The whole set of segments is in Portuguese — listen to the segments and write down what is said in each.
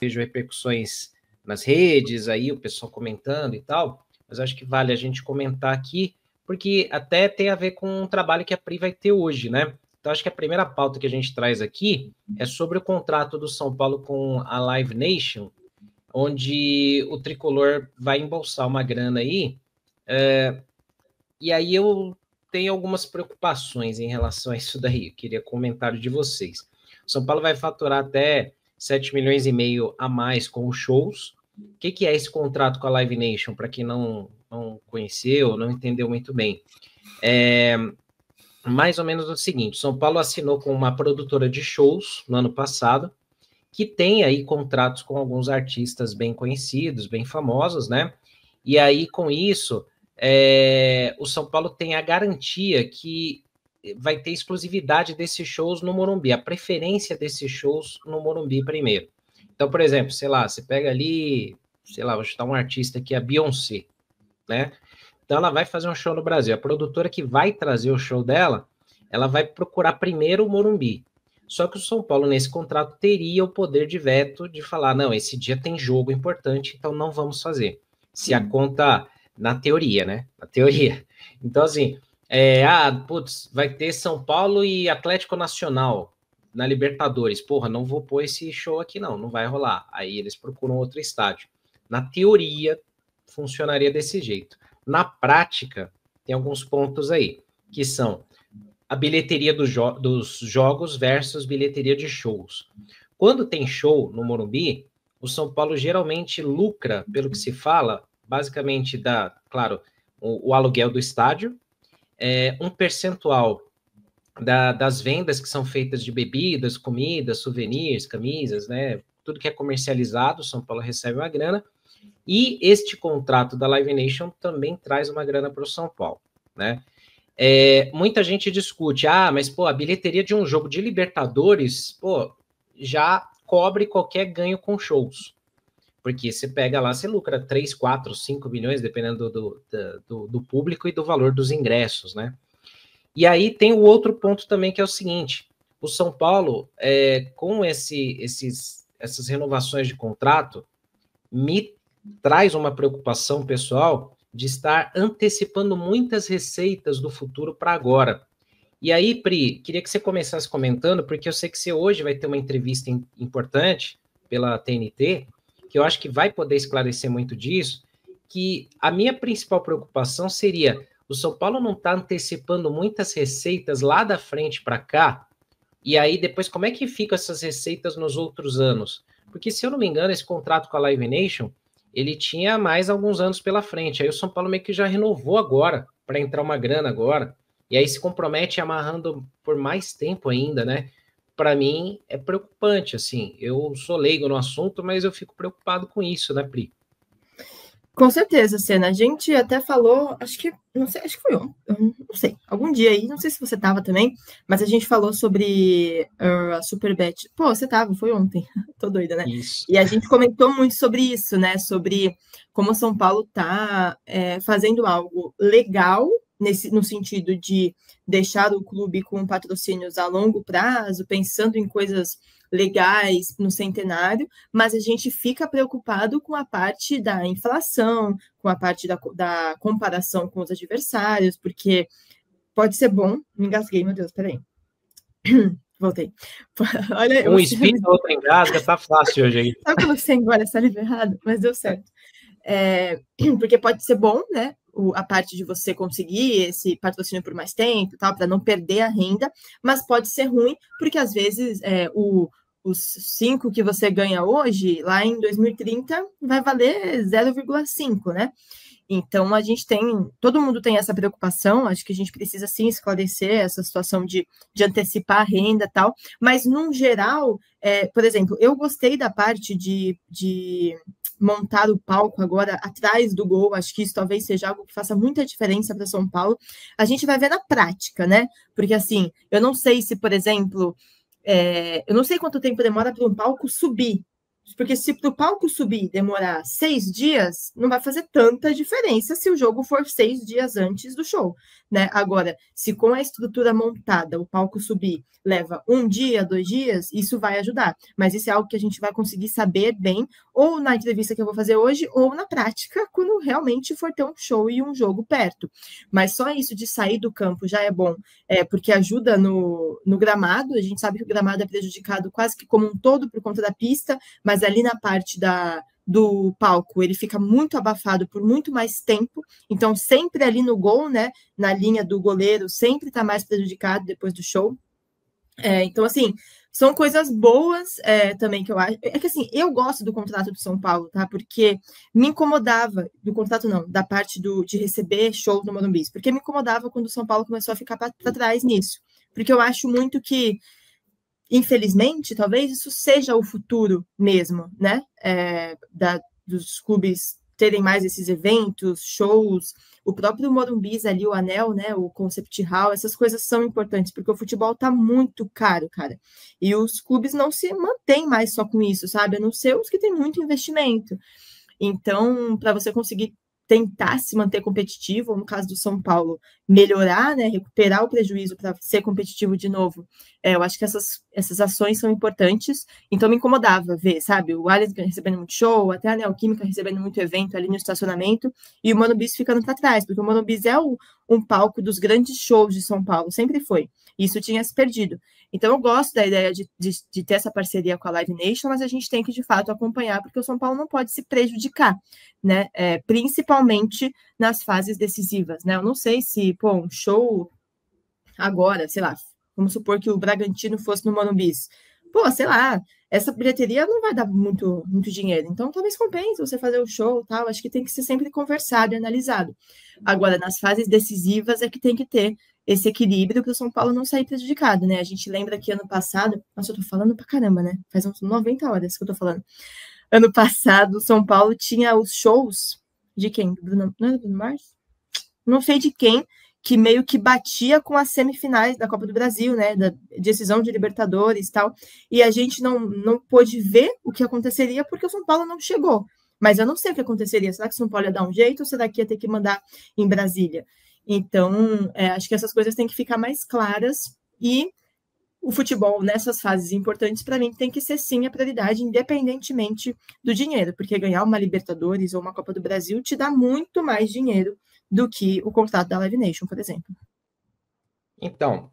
vejo repercussões nas redes, aí o pessoal comentando e tal, mas acho que vale a gente comentar aqui, porque até tem a ver com um trabalho que a Pri vai ter hoje, né? Então, acho que a primeira pauta que a gente traz aqui é sobre o contrato do São Paulo com a Live Nation, onde o Tricolor vai embolsar uma grana aí, e aí eu tenho algumas preocupações em relação a isso daí, eu queria comentário de vocês. O São Paulo vai faturar até 7 milhões e meio a mais com os shows. O que é esse contrato com a Live Nation, para quem não conheceu, não entendeu muito bem? É mais ou menos o seguinte, São Paulo assinou com uma produtora de shows no ano passado, que tem aí contratos com alguns artistas bem conhecidos, bem famosos, né? E aí, com isso, o São Paulo tem a garantia que vai ter exclusividade desses shows no Morumbi, a preferência desses shows no Morumbi primeiro. Então, por exemplo, sei lá, você pega ali, sei lá, vou chutar um artista aqui, a Beyoncé, né? Então, ela vai fazer um show no Brasil. A produtora que vai trazer o show dela, ela vai procurar primeiro o Morumbi. Só que o São Paulo, nesse contrato, teria o poder de veto de falar, não, esse dia tem jogo importante, então não vamos fazer. Se a conta, na teoria, né? Na teoria. Então, assim, putz, vai ter São Paulo e Atlético Nacional na Libertadores. Porra, não vou pôr esse show aqui, não vai rolar. Aí eles procuram outro estádio. Na teoria, funcionaria desse jeito. Na prática, tem alguns pontos aí, que são a bilheteria dos jogos versus bilheteria de shows. Quando tem show no Morumbi, o São Paulo geralmente lucra, pelo que se fala, basicamente claro, o aluguel do estádio, um percentual das vendas que são feitas de bebidas, comidas, souvenirs, camisas, né? Tudo que é comercializado, o São Paulo recebe uma grana, e este contrato da Live Nation também traz uma grana para o São Paulo, né? Muita gente discute, mas pô, a bilheteria de um jogo de Libertadores, pô, já cobre qualquer ganho com shows, porque você pega lá, você lucra 3, 4, 5 milhões, dependendo do público e do valor dos ingressos, né? E aí tem o outro ponto também, que é o seguinte, o São Paulo, com essas renovações de contrato, me traz uma preocupação pessoal de estar antecipando muitas receitas do futuro para agora. E aí, Pri, queria que você começasse comentando, porque eu sei que você hoje vai ter uma entrevista importante pela TNT, que eu acho que vai poder esclarecer muito disso, que a minha principal preocupação seria o São Paulo não está antecipando muitas receitas lá da frente para cá, e aí depois como é que ficam essas receitas nos outros anos? Porque, se eu não me engano, esse contrato com a Live Nation, ele tinha mais alguns anos pela frente. Aí o São Paulo meio que já renovou agora, para entrar uma grana agora. E aí se compromete amarrando por mais tempo ainda, né? Para mim é preocupante, assim. Eu sou leigo no assunto, mas eu fico preocupado com isso, né, Pri? Com certeza, Senna. A gente até falou, acho que, não sei, acho que foi ontem, não sei, algum dia aí, não sei se você estava também, mas a gente falou sobre a Superbet. Pô, você estava, foi ontem, tô doida, né? Isso. E a gente comentou muito sobre isso, né? Sobre como o São Paulo tá fazendo algo legal, no sentido de deixar o clube com patrocínios a longo prazo, pensando em coisas legais no centenário, mas a gente fica preocupado com a parte da inflação, com a parte da comparação com os adversários, porque pode ser bom. Me engasguei, meu Deus, peraí. Voltei. Olha, Um espirra, outro engasga, tá fácil hoje aí. Sabe quando você engole a saliva errado? Mas deu certo. Porque pode ser bom, né? A parte de você conseguir esse patrocínio por mais tempo, tal, para não perder a renda, mas pode ser ruim, porque às vezes os 5 que você ganha hoje, lá em 2030, vai valer 0,5, né? Então, todo mundo tem essa preocupação, acho que a gente precisa, sim, esclarecer essa situação de antecipar a renda e tal, mas, no geral, por exemplo, eu gostei da parte de montar o palco agora atrás do gol, acho que isso talvez seja algo que faça muita diferença para São Paulo. A gente vai ver na prática, né? Porque, assim, eu não sei se, por exemplo, eu não sei quanto tempo demora para um palco subir, porque se para o palco subir demorar 6 dias, não vai fazer tanta diferença se o jogo for 6 dias antes do show, né? Agora, se com a estrutura montada o palco subir leva 1 dia, 2 dias, isso vai ajudar. Mas isso é algo que a gente vai conseguir saber bem, ou na entrevista que eu vou fazer hoje, ou na prática, quando realmente for ter um show e um jogo perto. Mas só isso de sair do campo já é bom, porque ajuda no gramado. A gente sabe que o gramado é prejudicado quase que como um todo por conta da pista, mas ali na parte do palco, ele fica muito abafado por muito mais tempo, então sempre ali no gol, né, na linha do goleiro, sempre está mais prejudicado depois do show. Então, assim, são coisas boas também que eu acho. É que, assim, eu gosto do contrato do São Paulo, tá? Porque me incomodava, do contrato não, da parte de receber show no Morumbi, porque me incomodava quando o São Paulo começou a ficar para trás nisso. Porque eu acho muito que, infelizmente, talvez isso seja o futuro mesmo, né? Dos clubes terem mais esses eventos, shows, o próprio Morumbi ali, o Anel, né, o Concept Hall, essas coisas são importantes, porque o futebol tá muito caro, cara, e os clubes não se mantêm mais só com isso, sabe, a não ser os que têm muito investimento. Então, para você conseguir tentar se manter competitivo, ou no caso do São Paulo, melhorar, né, recuperar o prejuízo para ser competitivo de novo, eu acho que essas ações são importantes. Então me incomodava ver, sabe, o Allianz recebendo muito show, até a Neoquímica recebendo muito evento ali no estacionamento, e o Morumbi ficando para trás, porque o Morumbi é um palco dos grandes shows de São Paulo, sempre foi. Isso tinha se perdido. Então eu gosto da ideia de ter essa parceria com a Live Nation, mas a gente tem que, de fato, acompanhar, porque o São Paulo não pode se prejudicar, né? Principalmente nas fases decisivas, né? Eu não sei se, um show agora, sei lá, vamos supor que o Bragantino fosse no Morumbi. Sei lá, essa bilheteria não vai dar muito, muito dinheiro, então talvez compense você fazer o show, tal. Acho que tem que ser sempre conversado e analisado. Agora, nas fases decisivas é que tem que ter esse equilíbrio para o São Paulo não sair prejudicado, né? A gente lembra que ano passado, nossa, eu tô falando pra caramba, né? Faz uns 90 horas que eu tô falando. Ano passado, o São Paulo tinha os shows de quem? Bruno, não era Bruno Mars? Não sei de quem, que meio que batia com as semifinais da Copa do Brasil, né? Da decisão de Libertadores e tal. E a gente não pôde ver o que aconteceria porque o São Paulo não chegou. Mas eu não sei o que aconteceria. Será que o São Paulo ia dar um jeito ou será que ia ter que mandar em Brasília? Então, acho que essas coisas têm que ficar mais claras, e o futebol, nessas fases importantes, para mim, tem que ser, sim, a prioridade, independentemente do dinheiro, porque ganhar uma Libertadores ou uma Copa do Brasil te dá muito mais dinheiro do que o contrato da Live Nation, por exemplo. Então,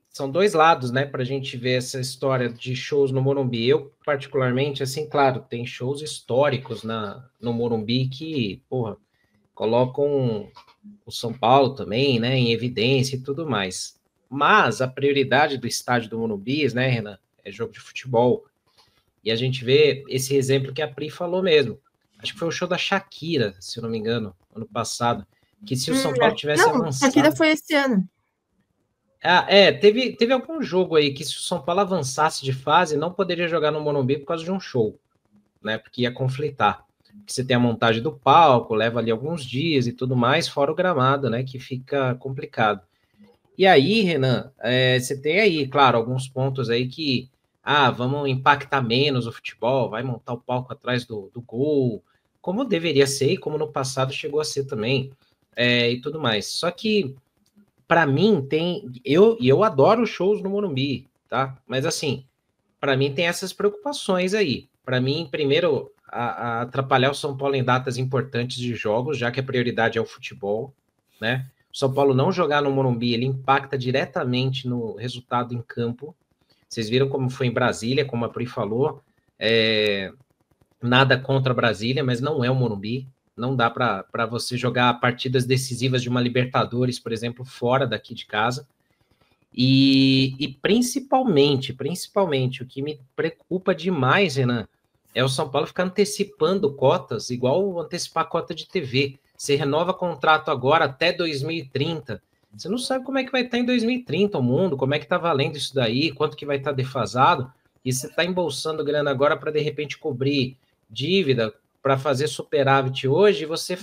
são dois lados, né, para a gente ver essa história de shows no Morumbi. Eu, particularmente, assim, claro, tem shows históricos no Morumbi que, colocam o São Paulo também, né, em evidência e tudo mais. Mas a prioridade do estádio do Morumbi, né, Renan, é jogo de futebol. E a gente vê esse exemplo que a Pri falou mesmo. Acho que foi o show da Shakira, se eu não me engano, ano passado, que se o São Paulo tivesse avançado... Shakira foi esse ano. Teve algum jogo aí que se o São Paulo avançasse de fase, não poderia jogar no Morumbi por causa de um show, né, porque ia conflitar. Que você tem a montagem do palco, leva ali alguns dias e tudo mais, fora o gramado, né, que fica complicado. E aí, Renan, você tem aí, claro, alguns pontos aí que, vamos impactar menos o futebol, vai montar o palco atrás do gol, como deveria ser e como no passado chegou a ser também, e tudo mais. Só que, para mim, eu adoro shows no Morumbi, tá? Mas, assim, para mim tem essas preocupações aí. Para mim, primeiro, a atrapalhar o São Paulo em datas importantes de jogos, já que a prioridade é o futebol, né? O São Paulo não jogar no Morumbi, ele impacta diretamente no resultado em campo. Vocês viram como foi em Brasília, como a Pri falou, nada contra Brasília, mas não é o Morumbi. Não dá para você jogar partidas decisivas de uma Libertadores, por exemplo, fora daqui de casa. E principalmente, o que me preocupa demais, Renan, é o São Paulo ficar antecipando cotas, igual antecipar cota de TV. Você renova contrato agora até 2030. Você não sabe como é que vai estar em 2030 o mundo, como é que está valendo isso daí, quanto que vai estar defasado, e você está embolsando grana agora para, de repente, cobrir dívida, para fazer superávit hoje, e você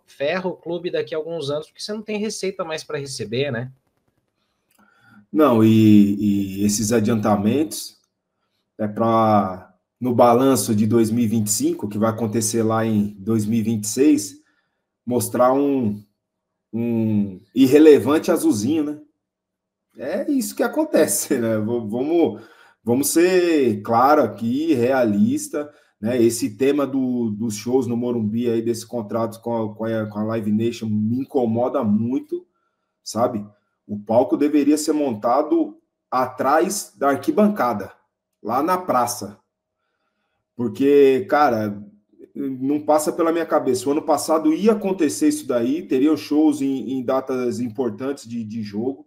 ferra o clube daqui a alguns anos, porque você não tem receita mais para receber, né? Não, e esses adiantamentos para no balanço de 2025, que vai acontecer lá em 2026, mostrar um um irrelevante azulzinho, né? É isso que acontece, né? Vamos ser claro aqui, realista, né? Esse tema dos shows no Morumbi aí, desse contrato com a Live Nation, me incomoda muito, sabe? O palco deveria ser montado atrás da arquibancada, lá na praça. Porque, cara, não passa pela minha cabeça. O ano passado ia acontecer isso daí, teriam shows em datas importantes de jogo.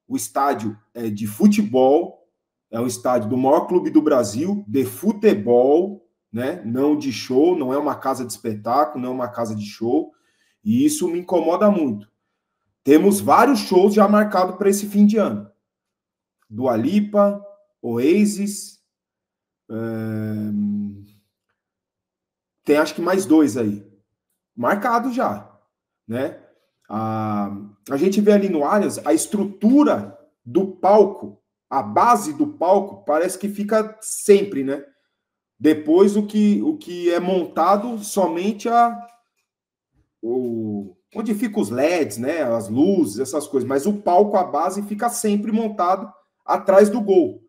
O estádio é de futebol, é um estádio do maior clube do Brasil, de futebol, né? Não de show, não é uma casa de espetáculo, não é uma casa de show, e isso me incomoda muito. Temos vários shows já marcados para esse fim de ano. Dua Lipa, Oasis, tem acho que mais 2 aí, marcados já, né? A gente vê ali no Allianz a estrutura do palco, a base do palco parece que fica sempre, né? Depois o que é montado somente onde ficam os LEDs, né? As luzes, essas coisas, mas o palco, a base fica sempre montado atrás do gol,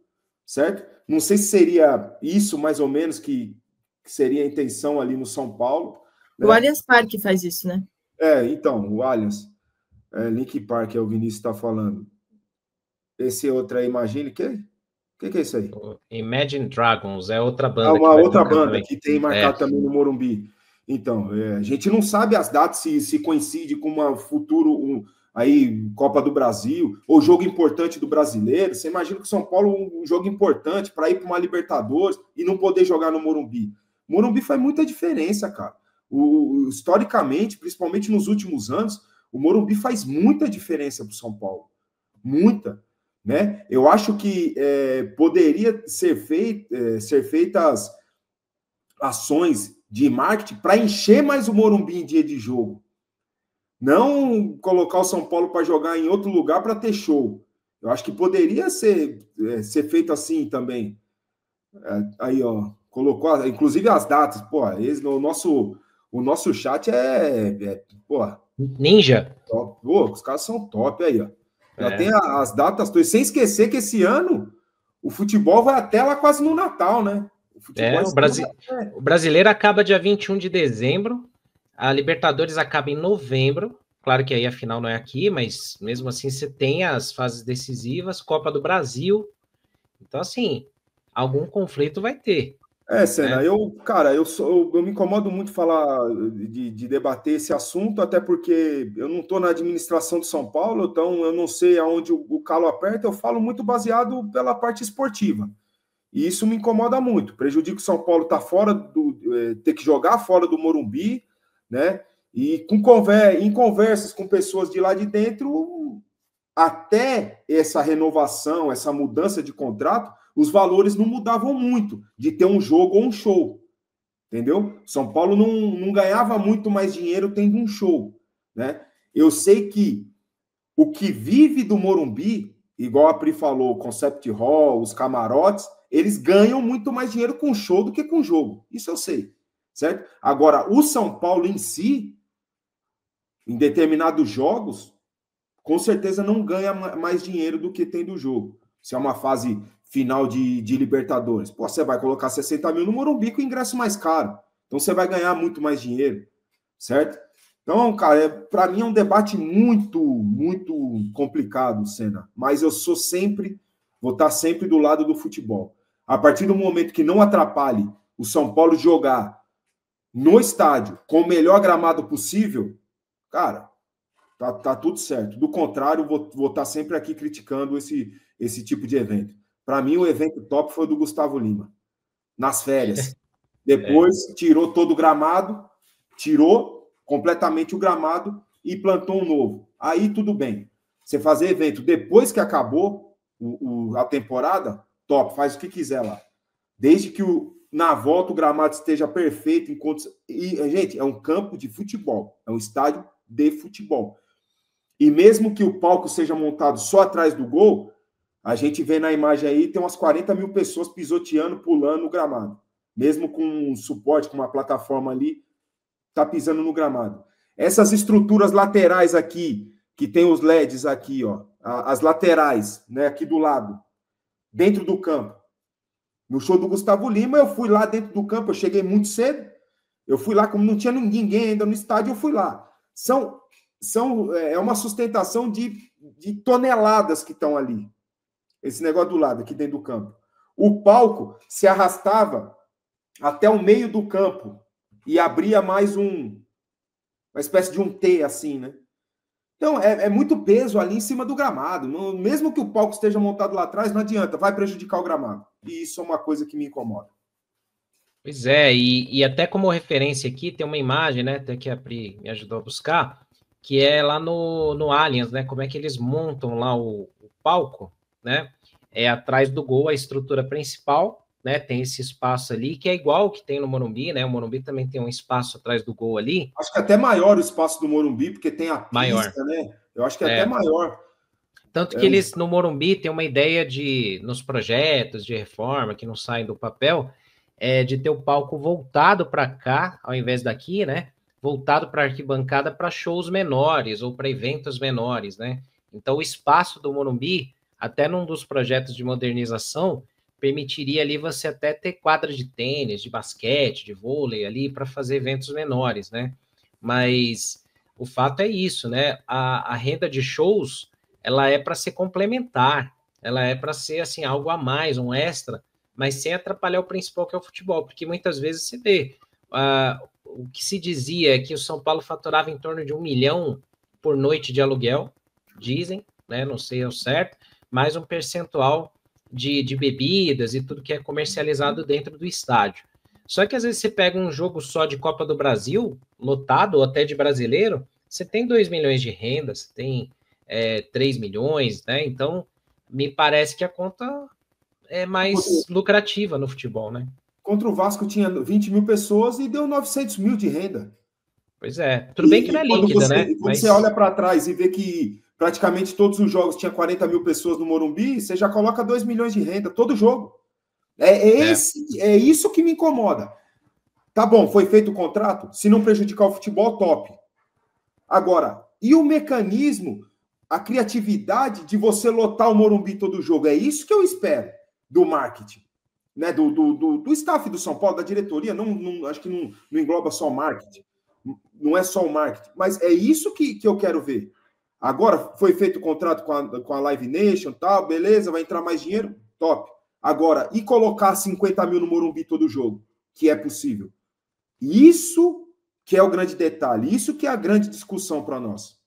certo? Não sei se seria isso mais ou menos que seria a intenção ali no São Paulo. Né? O Allianz Parque faz isso, né? Então, o Allianz, Link Park, o Vinícius está falando. Esse outro aí, Imagine, o que é isso aí? Imagine Dragons, é outra banda. Uma outra banda que tem marcado também no Morumbi. Então, a gente não sabe as datas, se coincide com uma futuro, aí, Copa do Brasil, ou jogo importante do brasileiro. Você imagina que o São Paulo um jogo importante para ir para uma Libertadores e não poder jogar no Morumbi. Morumbi faz muita diferença, cara. Historicamente, principalmente nos últimos anos, o Morumbi faz muita diferença para o São Paulo. Muita. Né? Eu acho que poderia ser feitas ações de marketing para encher mais o Morumbi em dia de jogo. Não colocar o São Paulo para jogar em outro lugar para ter show. Eu acho que poderia ser feito assim também. Aí, ó, colocou, inclusive as datas. Pô, o nosso chat pô, Ninja. Top. Pô, os caras são top aí, ó. Já tem as datas todas. Sem esquecer que esse ano o futebol vai até lá quase no Natal, né? O brasileiro acaba dia 21 de dezembro, a Libertadores acaba em novembro. Claro que aí a final não é aqui, mas mesmo assim você tem as fases decisivas, Copa do Brasil. Então, assim, algum conflito vai ter. Senna, né? Eu me incomodo muito falar de debater esse assunto, até porque eu não estou na administração de São Paulo, então eu não sei aonde o calo aperta, eu falo muito baseado pela parte esportiva. E isso me incomoda muito. Prejudica o São Paulo estar fora ter que jogar fora do Morumbi, né? E em conversas com pessoas de lá de dentro, até essa renovação, essa mudança de contrato, os valores não mudavam muito de ter um jogo ou um show, entendeu? São Paulo não ganhava muito mais dinheiro tendo um show, né? Eu sei que o que vive do Morumbi, igual a Pri falou, o Concept Hall, os camarotes, eles ganham muito mais dinheiro com show do que com jogo. Isso eu sei, certo? Agora, o São Paulo em si, em determinados jogos, com certeza não ganha mais dinheiro do que tem do jogo. Se é uma fase final de Libertadores, pô, você vai colocar 60 mil no Morumbi com ingresso mais caro. Então você vai ganhar muito mais dinheiro, certo? Então, cara, para mim é um debate muito, muito complicado, Senna. Mas eu vou estar sempre do lado do futebol. A partir do momento que não atrapalhe o São Paulo jogar no estádio com o melhor gramado possível, cara, tá tudo certo. Do contrário, vou estar sempre aqui criticando esse tipo de evento. Para mim, o evento top foi o do Gustavo Lima, nas férias. Depois tirou todo o gramado, tirou completamente o gramado e plantou um novo. Aí tudo bem. Você fazer evento depois que acabou a temporada, top, faz o que quiser lá. Desde que na volta o gramado esteja perfeito. Gente, é um campo de futebol, é um estádio de futebol. E mesmo que o palco seja montado só atrás do gol, a gente vê na imagem aí, tem umas 40 mil pessoas pisoteando, pulando no gramado. Mesmo com um suporte, com uma plataforma ali, tá pisando no gramado. Essas estruturas laterais aqui, que tem os LEDs aqui, ó, as laterais, né, aqui do lado, dentro do campo. No show do Gustavo Lima, eu fui lá dentro do campo, eu cheguei muito cedo, eu fui lá, como não tinha ninguém ainda no estádio, eu fui lá. É uma sustentação de toneladas que estão ali. Esse negócio do lado, aqui dentro do campo. O palco se arrastava até o meio do campo e abria mais uma espécie de um T, assim, né? Então, é muito peso ali em cima do gramado. Mesmo que o palco esteja montado lá atrás, não adianta, vai prejudicar o gramado. E isso é uma coisa que me incomoda. Pois é, e até como referência aqui, tem uma imagem, né, até que a Pri me ajudou a buscar, que é lá no Allianz, né, como é que eles montam lá o palco, né, atrás do gol, a estrutura principal, né, tem esse espaço ali, que é igual o que tem no Morumbi, né, o Morumbi também tem um espaço atrás do gol ali. Acho que é até maior o espaço do Morumbi, porque tem a pista, maior, né, eu acho que é até maior. Tanto que eles, no Morumbi, tem uma ideia nos projetos de reforma, que não saem do papel, de ter o palco voltado para cá, ao invés daqui, né? Voltado para a arquibancada para shows menores ou para eventos menores, né? Então, o espaço do Morumbi, até num dos projetos de modernização, permitiria ali você até ter quadra de tênis, de basquete, de vôlei ali para fazer eventos menores, né? Mas o fato é isso, né? A renda de shows, ela é para ser complementar, ela é para ser assim algo a mais, um extra, mas sem atrapalhar o principal, que é o futebol, porque muitas vezes você vê o que se dizia é que o São Paulo faturava em torno de 1 milhão por noite de aluguel, dizem, né? Não sei ao certo, mais um percentual de bebidas e tudo que é comercializado dentro do estádio. Só que às vezes você pega um jogo só de Copa do Brasil, lotado, ou até de brasileiro, você tem 2 milhões de renda, você tem 3 milhões, né? Então, me parece que a conta é mais lucrativa no futebol, né? Contra o Vasco tinha 20 mil pessoas e deu 900 mil de renda. Pois é. Tudo bem que não é líquida, né? Quando você olha para trás e vê que praticamente todos os jogos tinha 40 mil pessoas no Morumbi, você já coloca 2 milhões de renda, todo jogo. É isso que me incomoda. Tá bom, foi feito o contrato? Se não prejudicar o futebol, top. Agora, e o mecanismo, a criatividade de você lotar o Morumbi todo jogo? É isso que eu espero do marketing, né? Do staff do São Paulo, da diretoria. Não, acho que não engloba só o marketing. Não é só o marketing. Mas é isso que eu quero ver. Agora, foi feito o contrato com a Live Nation, tal, beleza, vai entrar mais dinheiro? Top. Agora, e colocar 50 mil no Morumbi todo jogo? Que é possível. Isso que é o grande detalhe, isso que é a grande discussão para nós.